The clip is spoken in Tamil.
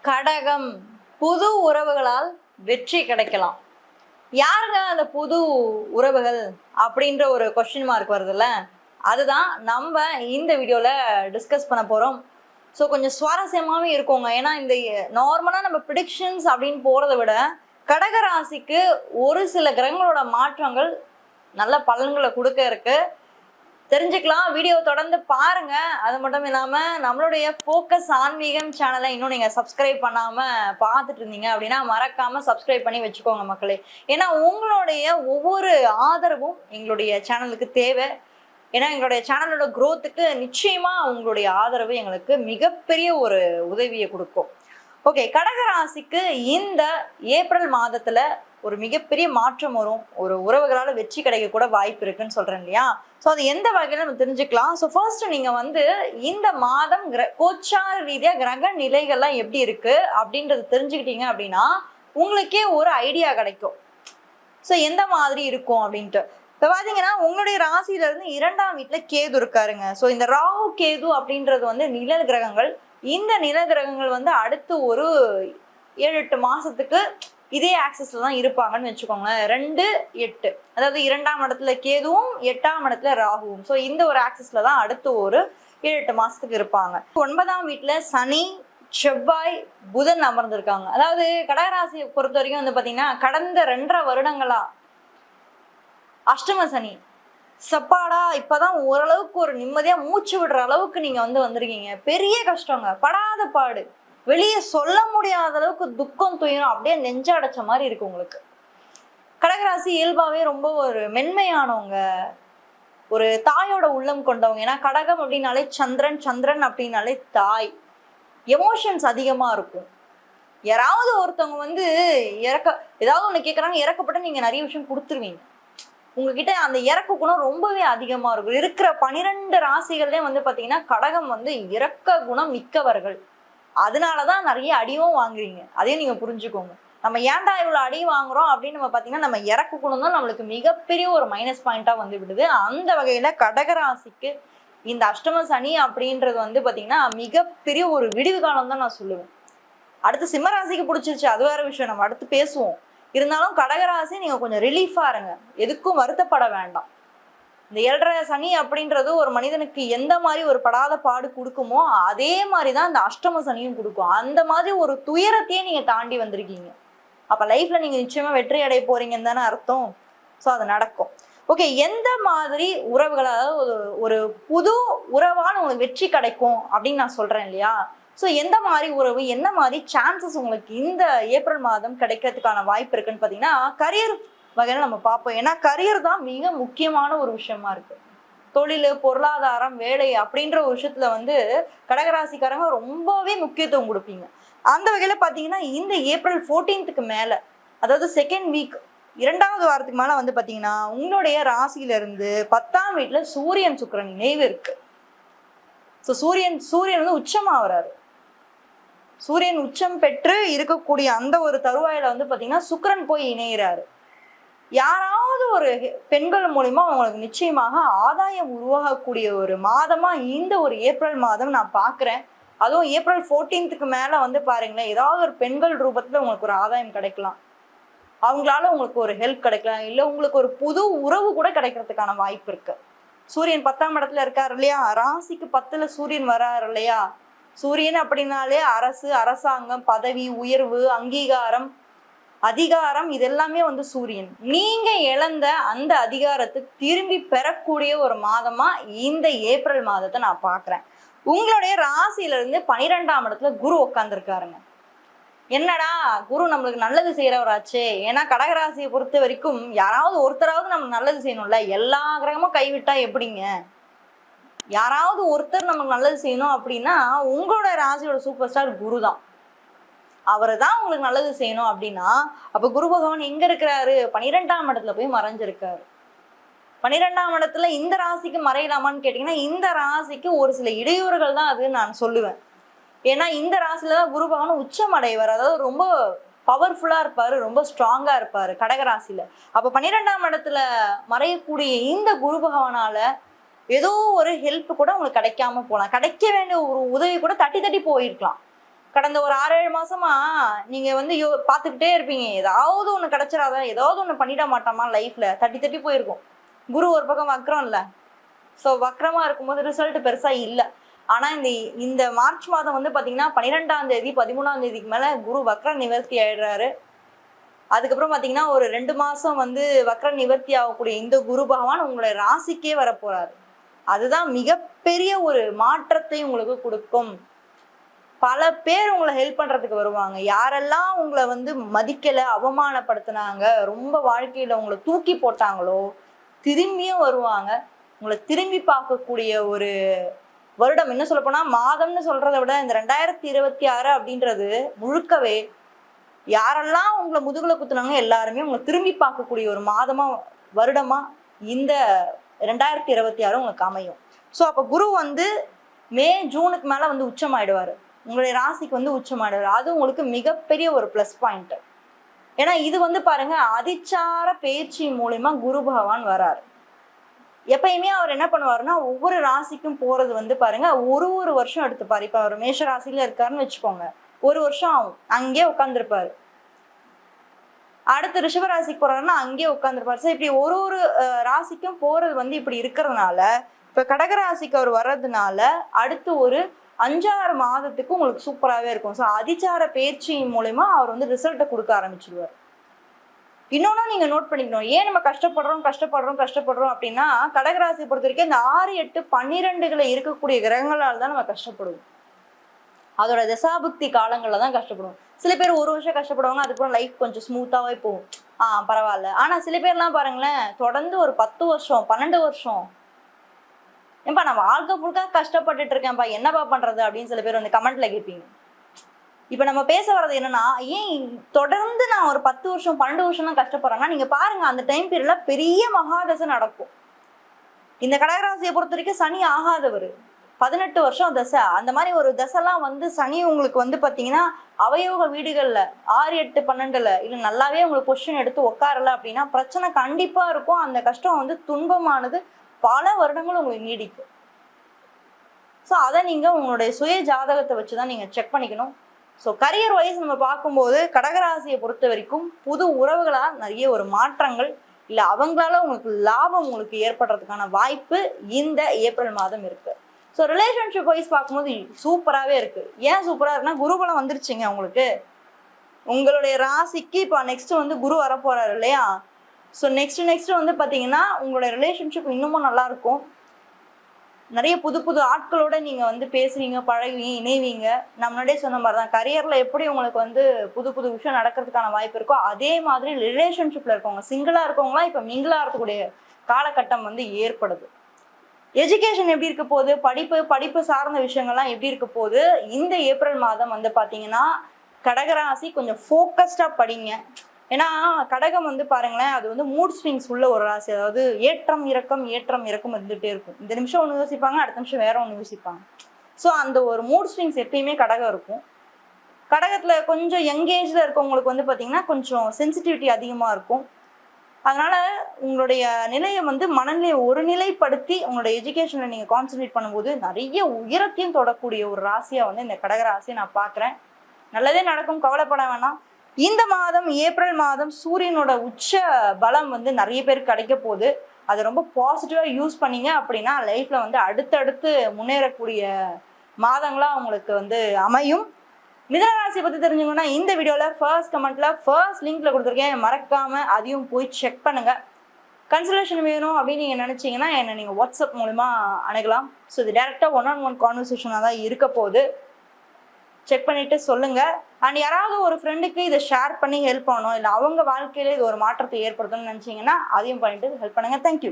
கடகம் புது உறவுகளால் வெற்றி கிடைக்கலாம். யாருங்க அந்த புது உறவுகள் அப்படின்ற ஒரு கொஸ்டின் மார்க் வருதுல்ல, அதுதான் நம்ம இந்த வீடியோவில் டிஸ்கஸ் பண்ண போகிறோம். ஸோ கொஞ்சம் சுவாரஸ்யமாகவே இருக்குங்க. ஏன்னா இந்த நார்மலாக நம்ம ப்ரிடிக்ஷன்ஸ் அப்படின்னு போகிறத விட கடகராசிக்கு ஒரு சில கிரகங்களோட மாற்றங்கள் நல்ல பலன்களை கொடுக்க இருக்கு. தெரிஞ்சுக்கலாம். வீடியோ தொடர்ந்து பாருங்க. அது மட்டும் இல்லாம நம்மளுடைய ஃபோக்கஸ் ஆன்மீகம் சேனலை இன்னும் நீங்க சப்ஸ்கிரைப் பண்ணாம பார்த்துட்டு இருந்தீங்க அப்படின்னா மறக்காம சப்ஸ்கிரைப் பண்ணி வச்சுக்கோங்க மக்களே. ஏன்னா உங்களுடைய ஒவ்வொரு ஆதரவும் எங்களுடைய சேனலுக்கு தேவை. ஏன்னா எங்களுடைய சேனலோட growthக்கு நிச்சயமா உங்களுடைய ஆதரவு எங்களுக்கு மிகப்பெரிய ஒரு உதவியை கொடுக்கும். ஓகே, கடகராசிக்கு இந்த ஏப்ரல் மாதத்துல ஒரு மிகப்பெரிய மாற்றம் வரும். ஒரு உறவுகளால் வெற்றி கிடைக்க கூட வாய்ப்பு இருக்குன்னு சொல்றேன் இல்லையா? ஸோ அது எந்த வகையில நம்ம தெரிஞ்சுக்கலாம். ஸோ ஃபர்ஸ்ட் நீங்க இந்த மாதம் கோச்சார ரீதியா கிரக நிலைகள்லாம் எப்படி இருக்கு அப்படின்றத தெரிஞ்சுக்கிட்டீங்க அப்படின்னா உங்களுக்கே ஒரு ஐடியா கிடைக்கும். ஸோ எந்த மாதிரி இருக்கும் அப்படின்ட்டு. இப்போ பார்த்தீங்கன்னா உங்களுடைய ராசியில இருந்து 2ஆம் வீட்டுல கேது இருக்காருங்க. ஸோ இந்த ராகு கேது அப்படின்றது நிழல் கிரகங்கள். இந்த நிழல் கிரகங்கள் அடுத்து ஒரு 7-8 மாசத்துக்கு இதே ஆக்சஸ்ல தான் இருப்பாங்கன்னு வச்சுக்கோங்க. 2-8, அதாவது 2ஆம் இடத்துல கேதுவும் 8ஆம் இடத்துல ராகுவும். ஸோ இந்த ஒரு ஆக்சஸ்ல தான் அடுத்து ஒரு 7-8 மாசத்துக்கு இருப்பாங்க. 9ஆம் வீட்டுல சனி, செவ்வாய், புதன் அமர்ந்திருக்காங்க. அதாவது கடகராசியை பொறுத்த வரைக்கும் பாத்தீங்கன்னா கடந்த 2.5 வருடங்களா அஷ்டம சனி சப்பாடா இப்பதான் ஓரளவுக்கு ஒரு நிம்மதியா மூச்சு விடுற அளவுக்கு நீங்க வந்திருக்கீங்க. பெரிய கஷ்டங்க, படாத பாடு, வெளியே சொல்ல முடியாத அளவுக்கு துக்கம் துயரம் அப்படியே நெஞ்ச அடைச்ச மாதிரி இருக்கு உங்களுக்கு. கடகராசி இயல்பாவே ரொம்ப ஒரு மென்மையானவங்க, ஒரு தாயோட உள்ளம் கொண்டவங்க. ஏன்னா கடகம் அப்படின்னாலே சந்திரன், சந்திரன் அப்படின்னாலே தாய். எமோஷன்ஸ் அதிகமா இருக்கும். யாராவது ஒருத்தவங்க ஏதாவது ஒண்ணு கேட்கறாங்க, இறக்கப்பட்டு நீங்க நிறைய விஷயம் கொடுத்துருவீங்க. உங்ககிட்ட அந்த இறக்க குணம் ரொம்பவே அதிகமா இருக்கும். இருக்கிற 12 ராசிகள்லயே பாத்தீங்கன்னா கடகம் இறக்க குணம் மிக்கவர்கள். அதனாலதான் நிறைய அடியும் வாங்குறீங்க. அதையும் நீங்க புரிஞ்சுக்கோங்க. நம்ம ஏன்டா இவ்வளவு அடி வாங்குறோம் அப்படின்னு பாத்தீங்கன்னா நம்ம இறக்க குணம் தான் நம்மளுக்கு மிகப்பெரிய ஒரு மைனஸ் பாயிண்டா விடுது. அந்த வகையில கடகராசிக்கு இந்த அஷ்டம சனி அப்படின்றது பாத்தீங்கன்னா மிகப்பெரிய ஒரு விடிவு காலம் தான் நான் சொல்லுவேன். அடுத்து சிம்மராசிக்கு பிடிச்சிருச்சு, அது வேற விஷயம், நம்ம அடுத்து பேசுவோம். இருந்தாலும் கடகராசி நீங்க கொஞ்சம் ரிலீஃபா இருங்க, எதுக்கும் வருத்தப்பட வேண்டாம். இந்த 7.5 சனி அப்படின்றது ஒரு மனிதனுக்கு எந்த மாதிரி ஒரு படாத பாடு கொடுக்குமோ அதே மாதிரிதான் இந்த அஷ்டம சனியும் கொடுக்கும். அந்த மாதிரி ஒரு துயரத்தையே நீங்க தாண்டி வந்திருக்கீங்க. அப்ப லைஃப்ல நீங்க நிச்சயமா வெற்றி அடைய போறீங்கன்னு தானே அர்த்தம். ஸோ அது நடக்கும். ஓகே, எந்த மாதிரி உறவுகள், அதாவது ஒரு புது உறவால் உங்களுக்கு வெற்றி கிடைக்கும் அப்படின்னு நான் சொல்றேன் இல்லையா? ஸோ எந்த மாதிரி உறவு, என்ன மாதிரி சான்சஸ் உங்களுக்கு இந்த ஏப்ரல் மாதம் கிடைக்கிறதுக்கான வாய்ப்பு இருக்குன்னு பார்த்தீங்கன்னா கரியர் வகையில நம்ம பார்ப்போம். ஏன்னா கரியர் தான் மிக முக்கியமான ஒரு விஷயமா இருக்கு. தொழில், பொருளாதாரம், வேலை அப்படின்ற ஒரு விஷயத்துல கடகராசிக்காரங்க ரொம்பவே முக்கியத்துவம் கொடுப்பீங்க. அந்த வகையில பார்த்தீங்கன்னா இந்த ஏப்ரல் 14th மேல, அதாவது செகண்ட் வீக் 2வது வாரத்துக்கு மேல பார்த்தீங்கன்னா உங்களுடைய ராசியில இருந்து 10ஆம் வீட்டுல சூரியன் சுக்கிரன் இணைவு இருக்கு. ஸோ சூரியன் உச்சமா வராரு. சூரியன் உச்சம் பெற்று இருக்கக்கூடிய அந்த ஒரு தருவாயில பார்த்தீங்கன்னா சுக்கிரன் போய் இணைகிறாரு. யாராவது ஒரு பெண்கள் மூலியமா அவங்களுக்கு நிச்சயமாக ஆதாயம் உருவாகக்கூடிய ஒரு மாதமா இந்த ஒரு ஏப்ரல் மாதம் நான் பாக்குறேன். அதுவும் ஏப்ரல் 14th மேல பாருங்களேன், ஏதாவது ஒரு பெண்கள் ரூபத்துல உங்களுக்கு ஒரு ஆதாயம் கிடைக்கலாம். அவங்களால உங்களுக்கு ஒரு ஹெல்ப் கிடைக்கலாம், இல்ல உங்களுக்கு ஒரு புது உறவு கூட கிடைக்கிறதுக்கான வாய்ப்பு இருக்கு. சூரியன் 10ஆம் இடத்துல இருக்காரு இல்லையா? ராசிக்கு 10ல சூரியன் வராரு இல்லையா? சூரியன் அப்படின்னாலே அரசு, அரசாங்கம், பதவி உயர்வு, அங்கீகாரம், அதிகாரம், இதெல்லாமே சூரியன். நீங்க இழந்த அந்த அதிகாரத்தை திரும்பி பெறக்கூடிய ஒரு மாதமா இந்த ஏப்ரல் மாதத்தை நான் பாக்குறேன். உங்களுடைய ராசியில இருந்து 12ஆம் இடத்துல குரு உட்கார்ந்துருக்காருங்க. என்னடா குரு நம்மளுக்கு நல்லது செய்யறவராச்சே. ஏன்னா கடகராசியை பொறுத்த வரைக்கும் யாராவது ஒருத்தராவது நம்ம நல்லது செய்யணும்ல. எல்லா கிரகமும் கைவிட்டா எப்படிங்க? யாராவது ஒருத்தர் நமக்கு நல்லது செய்யணும் அப்படின்னா உங்களோட ராசியோட சூப்பர் ஸ்டார் குரு தான். அவரை தான் உங்களுக்கு நல்லது செய்யணும் அப்படின்னா அப்ப குரு பகவான் எங்க இருக்கிறாரு? 12ஆம் இடத்துல போய் மறைஞ்சிருக்காரு. 12ஆம் இடத்துல இந்த ராசிக்கு மறையலாமான்னு கேட்டீங்கன்னா இந்த ராசிக்கு ஒரு சில இடையூறுகள் தான் அது நான் சொல்லுவேன். ஏன்னா இந்த ராசியில தான் குரு பகவான் உச்சம் அடைவார். அதாவது ரொம்ப பவர்ஃபுல்லா இருப்பாரு, ரொம்ப ஸ்ட்ராங்கா இருப்பாரு கடகராசியில. அப்ப 12ஆம் இடத்துல மறையக்கூடிய இந்த குரு பகவானால ஏதோ ஒரு ஹெல்ப் கூட உங்களுக்கு கிடைக்காம போகலாம். கிடைக்க வேண்டிய ஒரு உதவி கூட தட்டி தட்டி போயிருக்கலாம். கடந்த ஒரு 6-7 மாசமா நீங்க வந்து பார்த்துக்கிட்டே இருப்பீங்க, ஏதாவது ஒண்ணு கிடைச்சிடாத, ஏதாவது ஒண்ணு பண்ணிட மாட்டாமா லைஃப்ல, தட்டி தட்டி போயிருக்கும். குரு ஒரு பக்கம் வக்ரம் இல்ல, ஸோ வக்ரமா இருக்கும்போது ரிசல்ட் பெருசா இல்ல. ஆனா இந்த மார்ச் மாதம் வந்து பாத்தீங்கன்னா 12ஆம் தேதி 13ஆம் தேதிக்கு மேல குரு வக்ர நிவர்த்தி ஆயிடுறாரு. அதுக்கப்புறம் பாத்தீங்கன்னா ஒரு 2 மாசம் வந்து வக்ர நிவர்த்தி ஆகக்கூடிய இந்த குரு பகவான் உங்களுடைய ராசிக்கே வரப்போறாரு. அதுதான் மிகப்பெரிய ஒரு மாற்றத்தை உங்களுக்கு கொடுக்கும். பல பேர் உங்களை ஹெல்ப் பண்றதுக்கு வருவாங்க. யாரெல்லாம் உங்களை வந்து மதிக்கல, அவமானப்படுத்தினாங்க, ரொம்ப வாழ்க்கையில உங்களை தூக்கி போட்டாங்களோ திரும்பியும் வருவாங்க. உங்களை திரும்பி பார்க்கக்கூடிய ஒரு வருடம், என்ன சொல்ல போனா மாதம்னு சொல்றதை விட இந்த 2026 அப்படின்றது முழுக்கவே யாரெல்லாம் உங்களை முதுகுல குத்துனாங்க எல்லாருமே உங்களை திரும்பி பார்க்கக்கூடிய ஒரு மாதமா, வருடமா இந்த 2026 உங்களுக்கு அமையும். ஸோ அப்போ குரு வந்து மே ஜூனுக்கு மேல வந்து உச்சமாயிடுவாரு, உங்களுடைய ராசிக்கு வந்து உச்சமாயிடுவாரு. அது உங்களுக்கு மிகப்பெரிய ஒரு பிளஸ் பாயிண்ட். ஏன்னா இது வந்து பாருங்க அதிச்சார பேச்சு மூலியமா குரு பகவான் வராரு. எப்பயுமே அவர் என்ன பண்ணுவாருன்னா ஒவ்வொரு ராசிக்கும் போறது வந்து பாருங்க ஒரு வருஷம் எடுத்துப்பாரு. இப்ப அவர் மேஷ ராசியில இருக்காருன்னு வச்சுக்கோங்க, 1 வருஷம் ஆகும், அங்கேயே உட்காந்துருப்பாரு. அடுத்து ரிஷப ராசிக்கு போறாருன்னா அங்கேயே உட்காந்துருப்பாரு. ஸோ இப்படி ஒரு ராசிக்கும் போறது வந்து இப்படி இருக்கிறதுனால இப்ப கடகராசிக்கு அவர் வர்றதுனால அடுத்து ஒரு 5-6 மாதத்துக்கு உங்களுக்கு சூப்பராகவே இருக்கும். ஸோ அதிச்சார பேச்சின் மூலயமா அவர் வந்து ரிசல்ட்டை கொடுக்க ஆரம்பிச்சிடுவார். இன்னொன்னும் நீங்க நோட் பண்ணிக்கணும், ஏன் நம்ம கஷ்டப்படுறோம் அப்படின்னா கடகராசியை பொறுத்த வரைக்கும் இந்த 6, 8, 12 இருக்கக்கூடிய கிரகங்களால் தான் நம்ம கஷ்டப்படுவோம். அதோட தசாபுக்தி காலங்கள்ல தான் கஷ்டப்படுவோம். சில பேர் 1 வருஷம் கஷ்டப்படுவாங்க, அதுக்கப்புறம் லைஃப் கொஞ்சம் ஸ்மூத்தாவே போகும், பரவாயில்ல. ஆனா சில பேர்லாம் பாருங்களேன் தொடர்ந்து ஒரு 10 வருஷம் 12 வருஷம் ஏன்பா நான் வாழ்க்கை ஃபுல்லா கஷ்டப்பட்டுட்டு இருக்கேன்ப்பா, என்னப்பா பண்றது அப்படின்னு சில பேர் வந்து கமெண்ட்ல கேட்பீங்க. இப்ப நம்ம பேச வர்றது என்னன்னா, ஏன் தொடர்ந்து நான் ஒரு 10 வருஷம் 12 வருஷம் கஷ்டப்படுறேன்னா நீங்க பாருங்க அந்த டைம் பீரியட்ல பெரிய மகாதசை நடக்கும். இந்த கடகராசியை பொறுத்த வரைக்கும் சனி ஆகாதவர், 18 வருஷம் தசை. அந்த மாதிரி ஒரு தசைலாம் வந்து சனி உங்களுக்கு வந்து பாத்தீங்கன்னா அவயோக வீடுகள்ல 6, 8, 12 இல்ல நல்லாவே உங்களுக்கு பொசிஷன் எடுத்து உட்காரல அப்படின்னா பிரச்சனை கண்டிப்பா இருக்கும். அந்த கஷ்டம் வந்து துன்பமானது பல வருடங்கள் உங்களுக்கு நீடிக்கும். ஸோ அதை நீங்க உங்களுடைய சுய ஜாதகத்தை வச்சுதான் நீங்க செக் பண்ணிக்கணும். ஸோ கரியர் வைஸ் நம்ம பார்க்கும்போது கடகராசியை பொறுத்த வரைக்கும் புது உறவுகளால் நிறைய ஒரு மாற்றங்கள் இல்லை அவங்களால உங்களுக்கு லாபம் உங்களுக்கு ஏற்படுறதுக்கான வாய்ப்பு இந்த ஏப்ரல் மாதம் இருக்கு. ஸோ ரிலேஷன்ஷிப் வைஸ் பார்க்கும்போது சூப்பராகவே இருக்கு. ஏன் சூப்பராக இருக்குன்னா குருபலம் வந்துருச்சுங்க உங்களுக்கு. உங்களுடைய ராசிக்கு இப்போ நெக்ஸ்ட் வந்து குரு வரப்போறாரு இல்லையா. ஸோ நெக்ஸ்ட் வந்து பார்த்தீங்கன்னா உங்களுடைய ரிலேஷன்ஷிப் இன்னமும் நல்லா இருக்கும். நிறைய புது ஆட்களோட நீங்க வந்து பேசுவீங்க, பழகுவீங்க, இணைவீங்க. நான் முன்னாடியே சொன்ன மாதிரி தான் கரியர்ல எப்படி உங்களுக்கு வந்து புது விஷயம் நடக்கிறதுக்கான வாய்ப்பு இருக்கோ அதே மாதிரி ரிலேஷன்ஷிப்ல இருக்கவங்க சிங்கிளா இருக்கவங்களாம் இப்போ மிங்கிளா இருக்கக்கூடிய காலகட்டம் வந்து ஏற்படுது. எஜுகேஷன் எப்படி இருக்க போகுது, படிப்பு சார்ந்த விஷயங்கள்லாம் எப்படி இருக்க போகுது. இந்த ஏப்ரல் மாதம் வந்து பார்த்தீங்கன்னா கடகராசி கொஞ்சம் ஃபோக்கஸ்டா படிங்க. ஏன்னா கடகம் வந்து பாருங்களேன் அது வந்து மூட் ஸ்விங்ஸ் உள்ள ஒரு ராசி. அதாவது ஏற்றம் இறக்கம் இருந்துகிட்டே இருக்கும். இந்த நிமிஷம் ஒன்று யோசிப்பாங்க, அடுத்த நிமிஷம் வேற ஒன்று யோசிப்பாங்க. ஸோ அந்த ஒரு மூட் ஸ்விங்ஸ் எப்பயுமே கடகம் இருக்கும். கடகத்துல கொஞ்சம் யங் ஏஜ்ல இருக்கவங்களுக்கு வந்து பார்த்தீங்கன்னா கொஞ்சம் சென்சிட்டிவிட்டி அதிகமாக இருக்கும். அதனால உங்களுடைய நிலையை வந்து மனநிலையை ஒரு நிலைப்படுத்தி உங்களுடைய எஜுகேஷன்ல நீங்க கான்சென்ட்ரேட் பண்ணும்போது நிறைய உயரத்தையும் தொடக்கூடிய ஒரு ராசியா வந்து இந்த கடக ராசியை நான் பார்க்குறேன். நல்லதே நடக்கும், கவலைப்பட வேணாம். இந்த மாதம் ஏப்ரல் மாதம் சூரியனோட உச்ச பலம் வந்து நிறைய பேருக்கு கிடைக்க போகுது. அதை ரொம்ப பாசிட்டிவா யூஸ் பண்ணீங்க அப்படின்னா லைஃப்ல வந்து அடுத்தடுத்து முன்னேறக்கூடிய மாதங்களா உங்களுக்கு வந்து அமையும். மிதனராசியை பத்தி தெரிஞ்சுக்கணும்னா இந்த வீடியோல ஃபர்ஸ்ட் கமெண்ட்ல ஃபர்ஸ்ட் லிங்க்ல கொடுத்துருக்கேன், மறக்காம அதையும் போய் செக் பண்ணுங்க. கன்சல்டேஷன் வேணும் அப்படின்னு நீங்க நினைச்சீங்கன்னா என்ன நீங்க வாட்ஸ்அப் மூலமா அணுகலாம். ஸோ இது டைரக்டா 1-on-1 கான்வர்சேஷனாக தான் இருக்க போகுது. செக் பண்ணிட்டு சொல்லுங்க. அண்ட் யாராவது ஒரு ஃப்ரெண்டுக்கு இதை ஷேர் பண்ணி ஹெல்ப் பண்ணணும், இல்லை அவங்க வாழ்க்கையில இது ஒரு மாற்றத்தை ஏற்படுத்தணும்னு நினைச்சீங்கன்னா அதையும் பண்ணிட்டு ஹெல்ப் பண்ணுங்க. தேங்க்யூ.